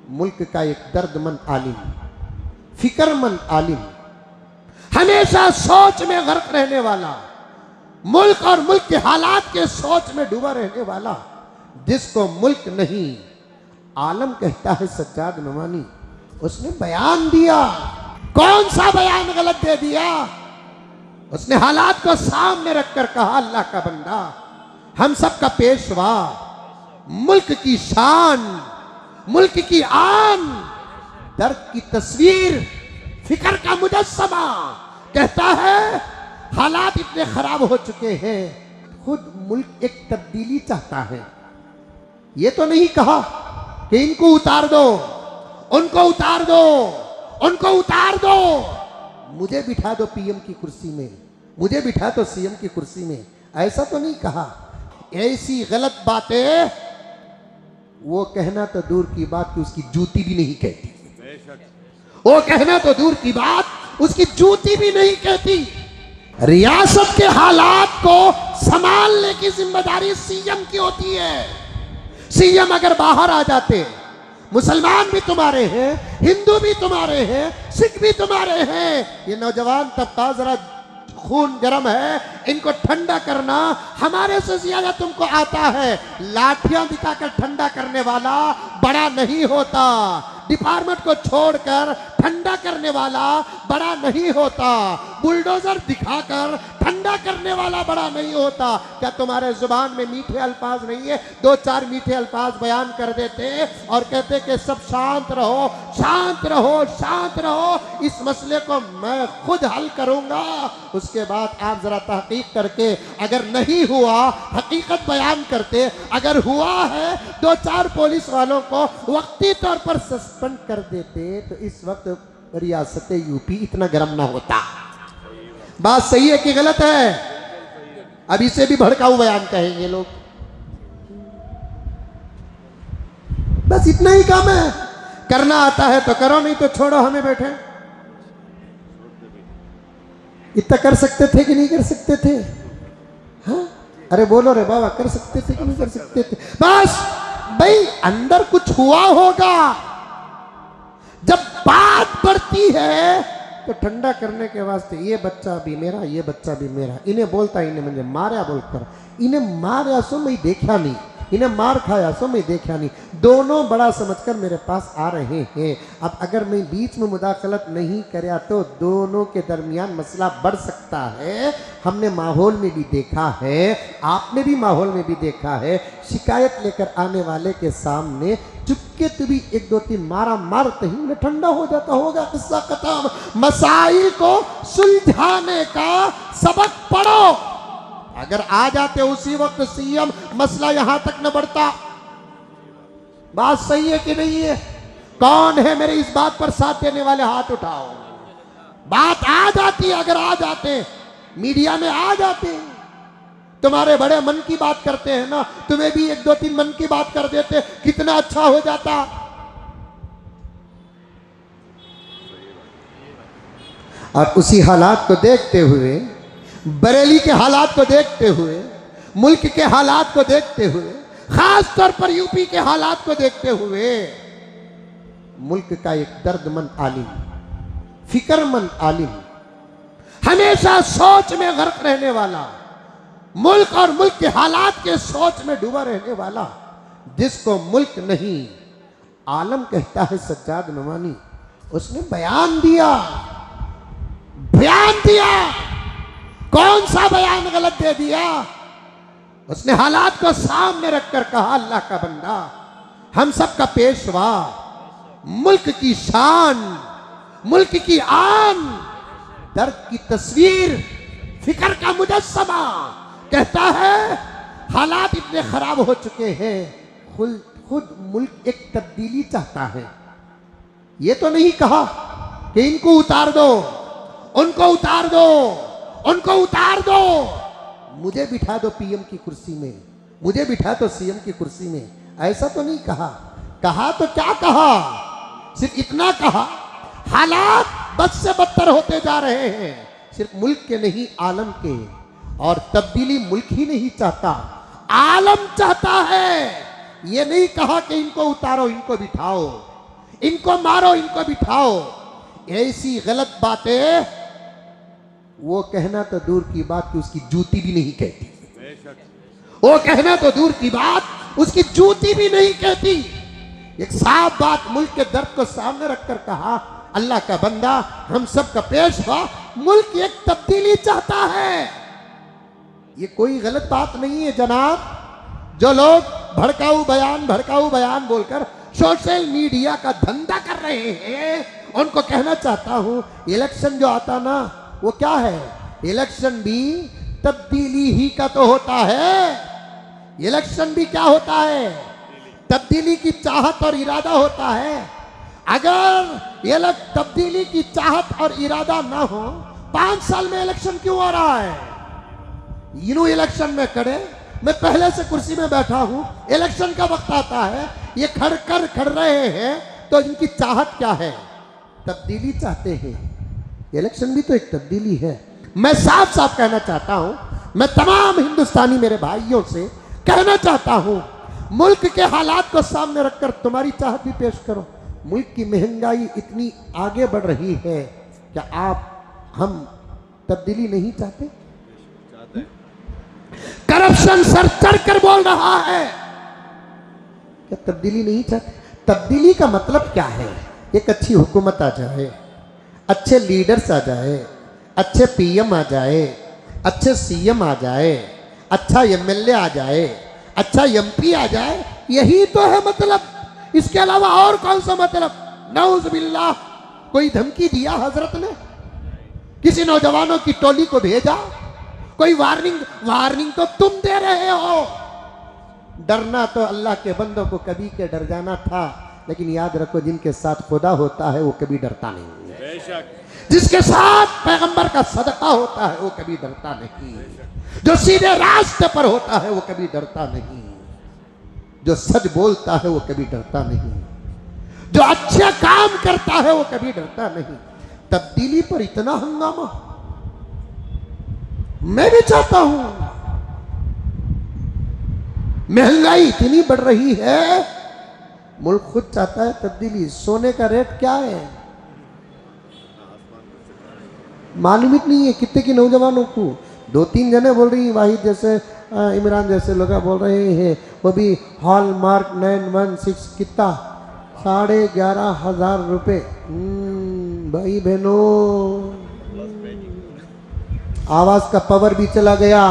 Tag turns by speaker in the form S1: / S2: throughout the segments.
S1: मुल्क का एक दर्दमंद आलिम, फिक्रमंद आलिम, हमेशा सोच में गर्क रहने वाला, मुल्क और मुल्क के हालात के सोच में डूबा रहने वाला, जिसको मुल्क नहीं आलम कहता है सज्जाद नमानी, उसने बयान दिया। कौन सा बयान गलत दे दिया? उसने हालात को सामने रखकर कहा, अल्लाह का बंदा, हम सब का पेशवा, मुल्क की शान, मुल्क की आन, दर्द की तस्वीर, फिक्र का मुजस्समा, कहता है हालात इतने खराब हो चुके हैं, खुद मुल्क एक तब्दीली चाहता है। ये तो नहीं कहा कि इनको उतार दो, उनको उतार दो, उनको उतार दो, मुझे बिठा दो पीएम की कुर्सी में, मुझे बिठा दो सीएम की कुर्सी में, ऐसा तो नहीं कहा। ऐसी गलत बातें वो कहना तो दूर की बात कि उसकी जूती भी नहीं कहती, वो कहना तो दूर की बात उसकी जूती भी नहीं कहती। रियासत के हालात को संभालने की जिम्मेदारी सीएम की होती है। सीएम अगर बाहर आ जाते, मुसलमान भी तुम्हारे हैं, हिंदू भी तुम्हारे हैं, सिख भी तुम्हारे हैं, ये नौजवान तबका जरा खून गर्म है, इनको ठंडा करना हमारे से ज्यादा तुमको आता है। लाठियां दिखाकर ठंडा करने वाला बड़ा नहीं होता, डिपार्टमेंट को छोड़कर ठंडा करने वाला बड़ा नहीं होता, बुलडोजर दिखाकर ठंडा करने वाला बड़ा नहीं होता। क्या तुम्हारे जुबान में मीठे अल्फाज नहीं है? दो चार मीठे अल्फाज बयान कर देते और कहते कि सब शांत रहो, शांत रहो, शांत रहो, इस मसले को मैं खुद हल करूंगा। उसके बाद आप जरा तहकीक करके अगर नहीं हुआ हकीकत बयान करते, अगर हुआ है दो चार पुलिस वालों को वक्ती तौर पर सस्पेंड कर देते तो इस वक्त रियासत यूपी इतना गर्म ना होता। बात सही है कि गलत है? अब इसे भी भड़काऊ बयान कहेंगे लोग। बस इतना ही काम है, करना आता है तो करो, नहीं तो छोड़ो, हमें बैठे। इतना कर सकते थे कि नहीं कर सकते थे? हाँ? अरे बोलो रे बाबा, कर सकते थे कि नहीं कर सकते थे? बस भाई अंदर कुछ हुआ होगा। जब बात बढ़ती है तो ठंडा करने के वास्ते ये बच्चा भी मेरा, ये बच्चा भी मेरा, इन्हें बोलता, इन्हें मुझे मारा बोलकर, इन्हें मारा सो मैं देखा नहीं, इन्हें मार खाया सो मैं देखा नहीं, दोनों बड़ा समझकर मेरे पास आ रहे हैं। अब अगर मैं बीच में मुदाखलत नहीं करया तो दोनों के दरमियान मसला बढ़ सकता है। हमने माहौल में भी देखा है, आपने भी माहौल में भी देखा है, शिकायत लेकर आने वाले के सामने चुपके तो भी एक दो तीन मारा मारते ही उन्हें ठंडा हो जाता होगा, किस्सा खत्म। मसाइल को सुलझाने का सबक पढ़ो। अगर आ जाते उसी वक्त सीएम, मसला यहां तक न बढ़ता। बात सही है कि नहीं है? कौन है मेरे इस बात पर साथ देने वाले? हाथ उठाओ। बात आ जाती, अगर आ जाते, मीडिया में आ जाते, तुम्हारे बड़े मन की बात करते हैं ना, तुम्हें भी एक दो तीन मन की बात कर देते, कितना अच्छा हो जाता। और उसी हालात को देखते हुए, बरेली के हालात को देखते हुए, मुल्क के हालात को देखते हुए, खास तौर पर यूपी के हालात को देखते हुए, मुल्क का एक दर्दमंद आलिम, फिक्रमंद आलिम, हमेशा सोच में गर्क रहने वाला, मुल्क और मुल्क के हालात के सोच में डूबा रहने वाला, जिसको मुल्क नहीं आलम कहता है सज्जाद नमानी, उसने बयान दिया। बयान दिया। कौन सा बयान गलत दे दिया? उसने हालात को सामने रखकर कहा, अल्लाह का बंदा, हम सब का पेशवा, मुल्क की शान, मुल्क की आन, दर्द की तस्वीर, फिक्र का मुजस्समा, कहता है हालात इतने खराब हो चुके हैं, खुद मुल्क एक तब्दीली चाहता है। ये तो नहीं कहा कि इनको उतार दो, उनको उतार दो, उनको उतार दो, मुझे बिठा दो पीएम की कुर्सी में, मुझे बिठा दो सीएम की कुर्सी में, ऐसा तो नहीं कहा। कहा तो क्या कहा? सिर्फ इतना कहा, हालात बद से बदतर होते जा रहे हैं, सिर्फ मुल्क के नहीं आलम के, और तब्दीली मुल्क ही नहीं चाहता, आलम चाहता है। ये नहीं कहा कि इनको उतारो, इनको बिठाओ। इनको मारो, इनको बिठाओ, ऐसी गलत बातें वो कहना तो दूर की बात कि उसकी जूती भी नहीं कहती। वो कहना तो दूर की बात उसकी जूती भी नहीं कहती। एक साफ बात मुल्क के दर्द को सामने रखकर कहा, अल्लाह का बंदा, हम सब का पेशवा, मुल्क एक तब्दीली चाहता है। ये कोई गलत बात नहीं है जनाब। जो लोग भड़काऊ बयान बोलकर सोशल मीडिया का धंधा कर रहे हैं, उनको कहना चाहता हूं, इलेक्शन जो आता ना, वो क्या है? इलेक्शन भी तब्दीली ही का तो होता है। इलेक्शन भी क्या होता है? तब्दीली की चाहत और इरादा होता है। अगर ये तब्दीली की चाहत और इरादा ना हो, 5 साल में इलेक्शन क्यों आ रहा है? यूं इलेक्शन में खड़े, मैं पहले से कुर्सी में बैठा हूं, इलेक्शन का वक्त आता है, ये खड़ रहे हैं, तो इनकी चाहत क्या है? तब्दीली चाहते हैं। इलेक्शन भी तो एक तब्दीली है। मैं साफ साफ कहना चाहता हूं, मैं तमाम हिंदुस्तानी मेरे भाइयों से कहना चाहता हूं, मुल्क के हालात को सामने रखकर तुम्हारी चाहत भी पेश करो। मुल्क की महंगाई इतनी आगे बढ़ रही है, क्या हम तब्दीली नहीं चाहते? करप्शन सर चढ़ कर बोल रहा है, क्या तब्दीली नहीं चाहते? तब्दीली का मतलब क्या है? एक अच्छी हुकूमत आ जाए, अच्छे लीडर्स आ जाए, अच्छे पीएम आ जाए, अच्छे सीएम आ जाए, अच्छा एमएलए आ जाए, अच्छा एमपी आ जाए, यही तो है मतलब। इसके अलावा और कौन सा मतलब? नऊज़ बिल्लाह, कोई धमकी दिया हजरत ने? किसी नौजवानों की टोली को भेजा? कोई वार्निंग तो तुम दे रहे हो। डरना तो अल्लाह के बंदों को कभी के डर जाना था, लेकिन याद रखो, जिनके साथ खुदा होता है वो कभी डरता नहीं है। जिसके साथ पैगंबर का सदका होता है वो कभी डरता नहीं। जो सीधे रास्ते पर होता है वो कभी डरता नहीं। जो सच बोलता है वो कभी डरता नहीं। जो अच्छे काम करता है वो कभी डरता नहीं। तब्दीली पर इतना हंगामा मैं भी चाहता हूं। महंगाई इतनी बढ़ रही है, मुल्क खुद चाहता है तब्दीली। सोने का रेट क्या है मालूम ही नहीं है कितने की नौजवानों को। 2-3 जने बोल रही, वाहिद जैसे इमरान जैसे लोग बोल रहे हैं, वो भी हॉलमार्क 916 कितना 11,500 रुपये। भाई बहनों, आवाज का पावर भी चला गया।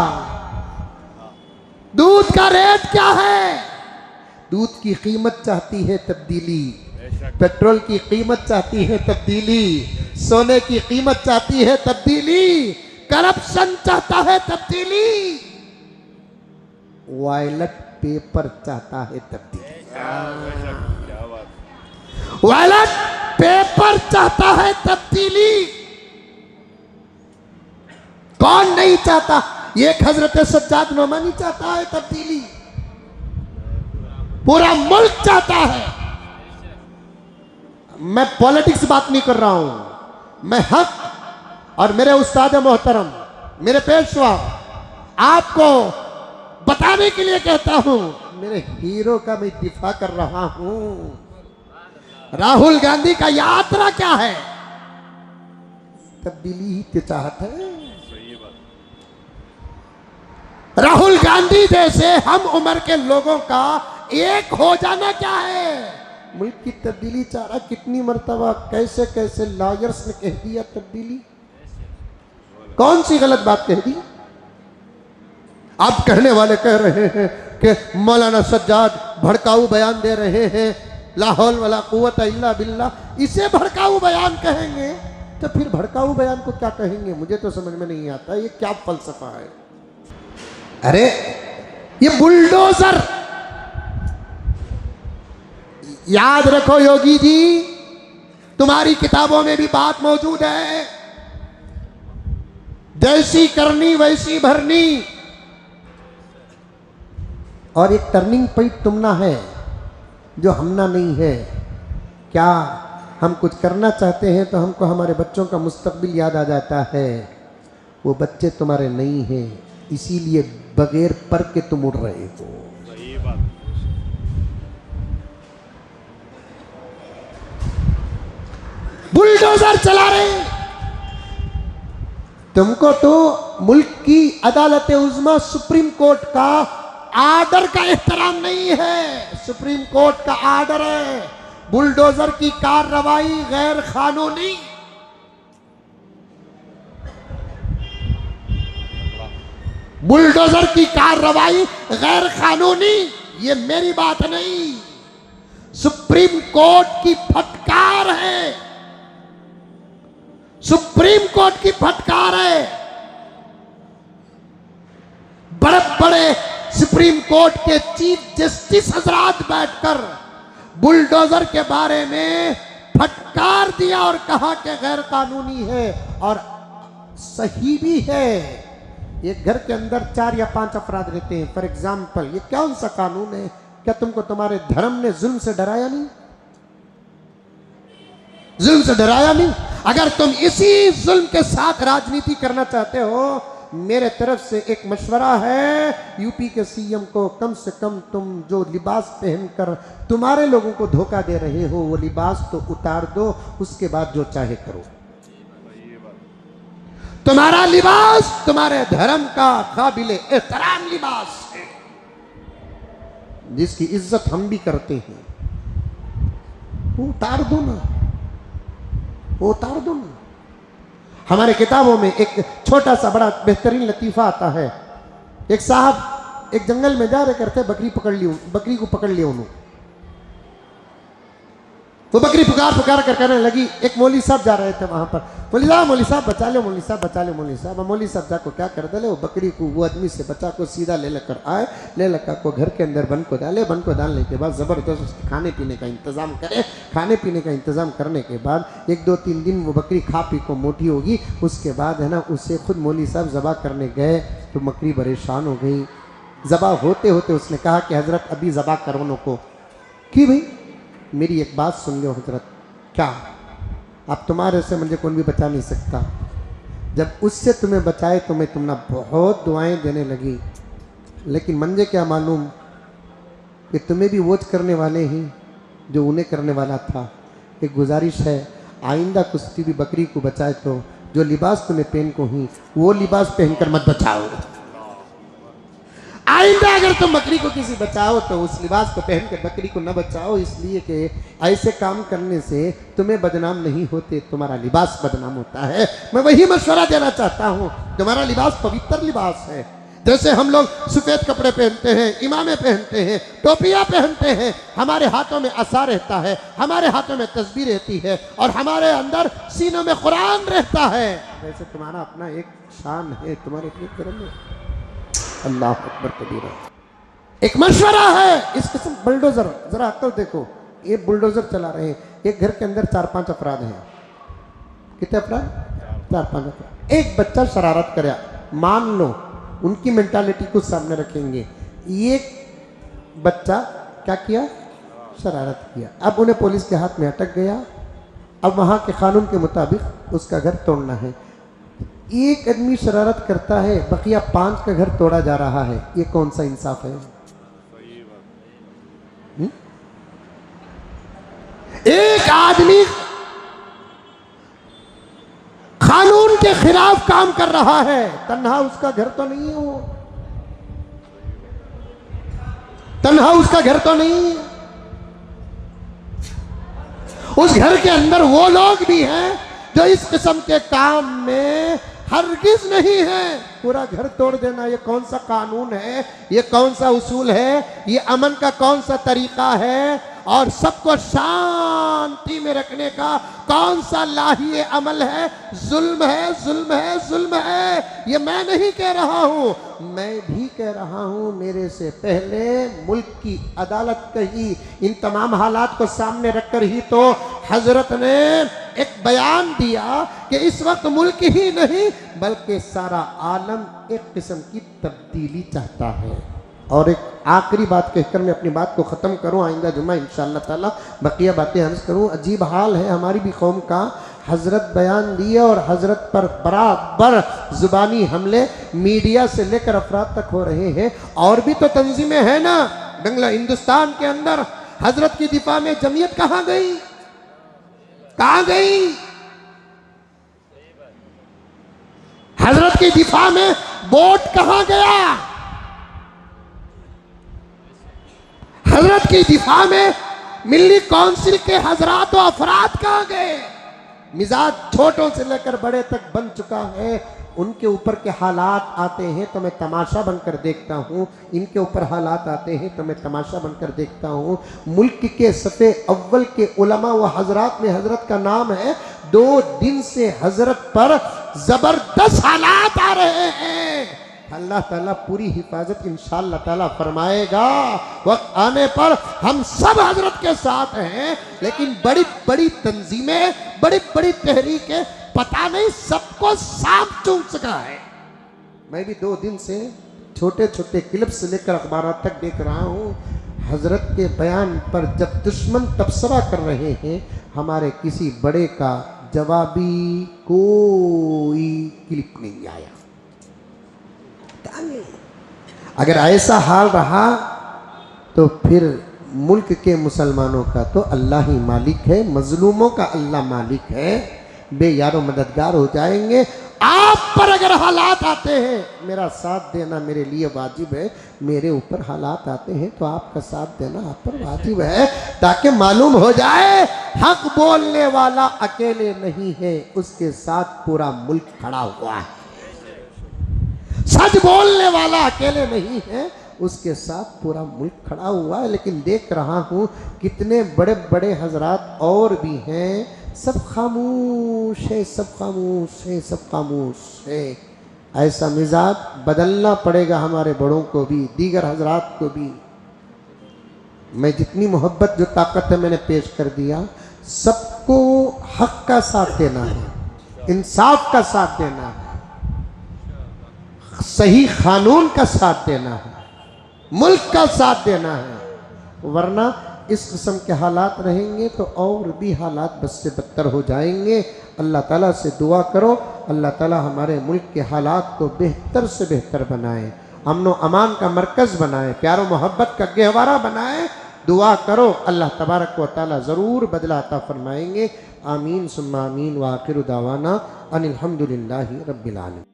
S1: दूध का रेट क्या है? दूध की कीमत चाहती है तब्दीली, पेट्रोल की कीमत चाहती है तब्दीली, सोने की कीमत चाहती है तब्दीली, करप्शन चाहता है तब्दीली, वायलेट पेपर चाहता है तब्दीली। वायलेट पेपर चाहता है तब्दीली। कौन नहीं चाहता? एक हजरत सज्जाद नोमानी चाहता है तब्दीली, पूरा मुल्क चाहता है। मैं पॉलिटिक्स बात नहीं कर रहा हूं, मैं हक और मेरे उस्ताद मोहतरम, मेरे पेशवा आपको बताने के लिए कहता हूं। मेरे हीरो का मैं दिफा कर रहा हूं। राहुल गांधी का यात्रा क्या है? तब्दीली ही की चाहत है। राहुल गांधी जैसे हम उम्र के लोगों का एक हो जाना क्या है? मुल्क की तब्दीली चाह रहा। कितनी मर्तबा कैसे कैसे लॉयर्स ने कह दिया तब्दीली। कौन सी गलत बात कह दी? अब कहने वाले कह रहे हैं कि मौलाना सज्जाद भड़काऊ बयान दे रहे हैं, ला हौल वला कुव्वत इल्ला बिल्लाह। इसे भड़काऊ बयान कहेंगे तो फिर भड़काऊ बयान को क्या कहेंगे? मुझे तो समझ में नहीं आता ये क्या फलसफा है। अरे ये बुलडोजर, याद रखो योगी जी, तुम्हारी किताबों में भी बात मौजूद है, जैसी करनी वैसी भरनी। और एक टर्निंग पॉइंट तुमना है जो हमना नहीं है। क्या हम कुछ करना चाहते हैं तो हमको हमारे बच्चों का मुस्तकबिल याद आ जाता है। वो बच्चे तुम्हारे नहीं हैं, इसीलिए बगैर पर के तुम उड़ रहे हो। बुलडोजर चला रहे हैं। तुमको तो मुल्क की अदालत उज़्मा सुप्रीम कोर्ट का आर्डर का एहतराम नहीं है। सुप्रीम कोर्ट का आर्डर है, बुलडोजर की कार्रवाई गैर कानूनी। बुलडोजर की कार्रवाई गैर कानूनी, ये मेरी बात नहीं, सुप्रीम कोर्ट की फटकार है, सुप्रीम कोर्ट की फटकार है। बड़े बड़े सुप्रीम कोर्ट के चीफ जस्टिस हजरात बैठकर बुलडोजर के बारे में फटकार दिया और कहा कि गैर कानूनी है और सही भी है। एक घर के अंदर 4 या 5 अफराद रहते हैं, फॉर एग्जाम्पल, ये कौन सा कानून है? क्या तुमको तुम्हारे धर्म ने जुल्म से डराया नहीं? जुल्म से डराया नहीं? अगर तुम इसी जुल्म के साथ राजनीति करना चाहते हो, मेरे तरफ से एक मशवरा है यूपी के सीएम को, कम से कम तुम जो लिबास पहनकर तुम्हारे लोगों को धोखा दे रहे हो वो लिबास तो उतार दो, उसके बाद जो चाहे करो। तुम्हारा लिबास तुम्हारे धर्म का काबिल एहतराम लिबास है, जिसकी इज्जत हम भी करते हैं, वो उतार दो ना, वो उतार दो ना। हमारे किताबों में एक छोटा सा बड़ा बेहतरीन लतीफा आता है। एक साहब एक जंगल में जा रहे करते, बकरी पकड़ ली, बकरी को पकड़ लिया उन्होंने। वो बकरी पुकार कर कहने लगी। एक मौली साहब जा रहे थे वहां पर, मौली साहब बचा लो, मौली साहब बचा लो, मौली साहब। मौली साहब जाको क्या कर दे, वो बकरी को वो आदमी से बचा को सीधा ले लेकर आए, ले लेकर को घर के अंदर बन को डाले। बन को डालने के बाद जबरदस्त उसके खाने पीने का इंतजाम करे। खाने पीने का इंतजाम करने के बाद 1-2-3 दिन वो बकरी खा पी को मोटी होगी। उसके बाद है ना, उसे खुद मौली साहब ज़बा करने गए तो बकरी परेशान हो गई। ज़बा होते होते उसने कहा कि हजरत अभी ज़बा करो नो को कि भाई मेरी एक बात सुन लो हजरत। क्या? अब तुम्हारे से मुझे कौन भी बचा नहीं सकता। जब उससे तुम्हें बचाए तो मैं तुमने बहुत दुआएं देने लगी, लेकिन मुझे क्या मालूम कि तुम्हें भी वोच करने वाले ही जो उन्हें करने वाला था। एक गुजारिश है, आइंदा कुश्ती भी बकरी को बचाए तो जो लिबास तुम्हें पहन को ही वो लिबास पहनकर मत बचाओ। आइंदा अगर तुम बकरी को किसी बचाओ तो उस लिबास को पहनकर बकरी को न बचाओ, इसलिए कि ऐसे काम करने से तुम्हें बदनाम नहीं होते, तुम्हारा लिबास बदनाम होता है। मैं वही मशवरा देना चाहता हूँ, तुम्हारा लिबास पवित्र लिबास है। जैसे हम लोग सफ़ेद कपड़े पहनते हैं, इमामे पहनते हैं, टोपियाँ पहनते हैं, हमारे हाथों में असा रहता है, हमारे हाथों में तस्बीह रहती है और हमारे अंदर सीनों में कुरान रहता है, वैसे तुम्हारा अपना एक शान है, तुम्हारे अपने कर्म में। अल्लाह अकबर कबीरा। एक मशवरा है इस किस्म। बुलडोजर, जरा अक्ल देखो, ये बुलडोजर चला रहे हैं, एक घर के अंदर 4-5 अफराद हैं। कितने अफराद? 4-5 अफराद। एक बच्चा शरारत कराया, मान लो उनकी मेंटालिटी को सामने रखेंगे। ये बच्चा क्या किया? शरारत किया। अब उन्हें पुलिस के हाथ में अटक गया। अब वहाँ के कानून के मुताबिक उसका घर तोड़ना है। एक आदमी शरारत करता है, बकिया 5 का घर तोड़ा जा रहा है, ये कौन सा इंसाफ है? एक आदमी कानून के खिलाफ काम कर रहा है, तन्हा उसका घर तो नहीं है, वो तन्हा उसका घर तो नहीं है। उस घर के अंदर वो लोग भी हैं जो इस किस्म के काम में हरगिज नहीं है। पूरा घर तोड़ देना ये कौन सा कानून है? ये कौन सा उसूल है? ये अमन का कौन सा तरीका है? और सबको शांति में रखने का कौन सा लाही अमल है? जुल्म है, जुल्म है, जुल्म है। ये मैं नहीं कह रहा हूँ, मैं भी कह रहा हूँ, मेरे से पहले मुल्क की अदालत कही। इन तमाम हालात को सामने रखकर ही तो हजरत ने एक बयान दिया कि इस वक्त मुल्क ही नहीं बल्कि सारा आलम एक किस्म की तब्दीली चाहता है। और एक आखिरी बात कहकर मैं अपनी बात को ख़त्म करूँ, आइंदा जुम्मा इंशाअल्लाह ताला बकिया बातें अर्ज करूँ। अजीब हाल है हमारी भी कौम का। हजरत बयान दिए और हजरत पर बराबर ज़ुबानी हमले मीडिया से लेकर अफराद तक हो रहे हैं। और भी तो तंजीमें हैं ना बंगला हिंदुस्तान के अंदर। हजरत की दिफा में जमीयत कहाँ गई? कहां गई? हजरत की दिफा में वोट कहां गया? हजरत की दिफा में मिल्ली काउंसिल के हजरात व अफराद कहां गए? मिजाज छोटों से लेकर बड़े तक बन चुका है। उनके ऊपर के हालात आते हैं तो मैं तमाशा बनकर देखता हूँ, इनके ऊपर हालात आते हैं तो मैं तमाशा बनकर देखता हूँ। मुल्क के सफ़े अव्वल के उलमा व हजरात में हजरत का नाम है। 2 दिन से हजरत पर जबरदस्त हालात आ रहे हैं। अल्लाह ताला पूरी हिफाजत इंशाअल्लाह ताला फरमाएगा। वक्त आने पर हम सब हजरत के साथ हैं, लेकिन बड़ी बड़ी तंजीमें, बड़ी बड़ी तहरीकें, पता नहीं सबको सांप चूम सका है। मैं भी 2 दिन से छोटे छोटे क्लिप से लेकर अखबार तक देख रहा हूँ। हजरत के बयान पर जब दुश्मन तबसरा कर रहे हैं, हमारे किसी बड़े का जवाबी कोई क्लिप नहीं आया। अगर ऐसा हाल रहा तो फिर मुल्क के मुसलमानों का तो अल्लाह ही मालिक है, मजलूमों का अल्लाह मालिक है, बेयारो मददगार हो जाएंगे। आप पर अगर हालात आते हैं, मेरा साथ देना मेरे लिए वाजिब है। मेरे ऊपर हालात आते हैं तो आपका साथ देना आप पर वाजिब है, ताकि मालूम हो जाए हक बोलने वाला अकेले नहीं है, उसके साथ पूरा मुल्क खड़ा हुआ है। सच बोलने वाला अकेले नहीं है, उसके साथ पूरा मुल्क खड़ा हुआ है। लेकिन देख रहा हूँ कितने बड़े बड़े हजरात और भी हैं, सब खामोश है, सब खामोश है, सब खामोश है। ऐसा मिजाज बदलना पड़ेगा हमारे बड़ों को भी, दीगर हजरात को भी। मैं जितनी मोहब्बत जो ताकत है मैंने पेश कर दिया। सबको हक का साथ देना है, इंसाफ का साथ देना है, सही कानून का साथ देना है, मुल्क का साथ देना है। वरना इस किस्म के हालात रहेंगे तो और भी हालात बद से बदतर हो जाएंगे। अल्लाह ताला से दुआ करो, अल्लाह ताला हमारे मुल्क के हालात को बेहतर से बेहतर बनाए, अमन व अमान का मरकज़ बनाए, प्यार व मोहब्बत का गहवारा बनाए। दुआ करो, अल्लाह तबारक व तआला ज़रूर बदला अता फरमाएंगे। आमीन सुम्मा आमीन। व आखिरु दावाना अनिल हम्दुलिल्लाहि रब्बिल आलमीन।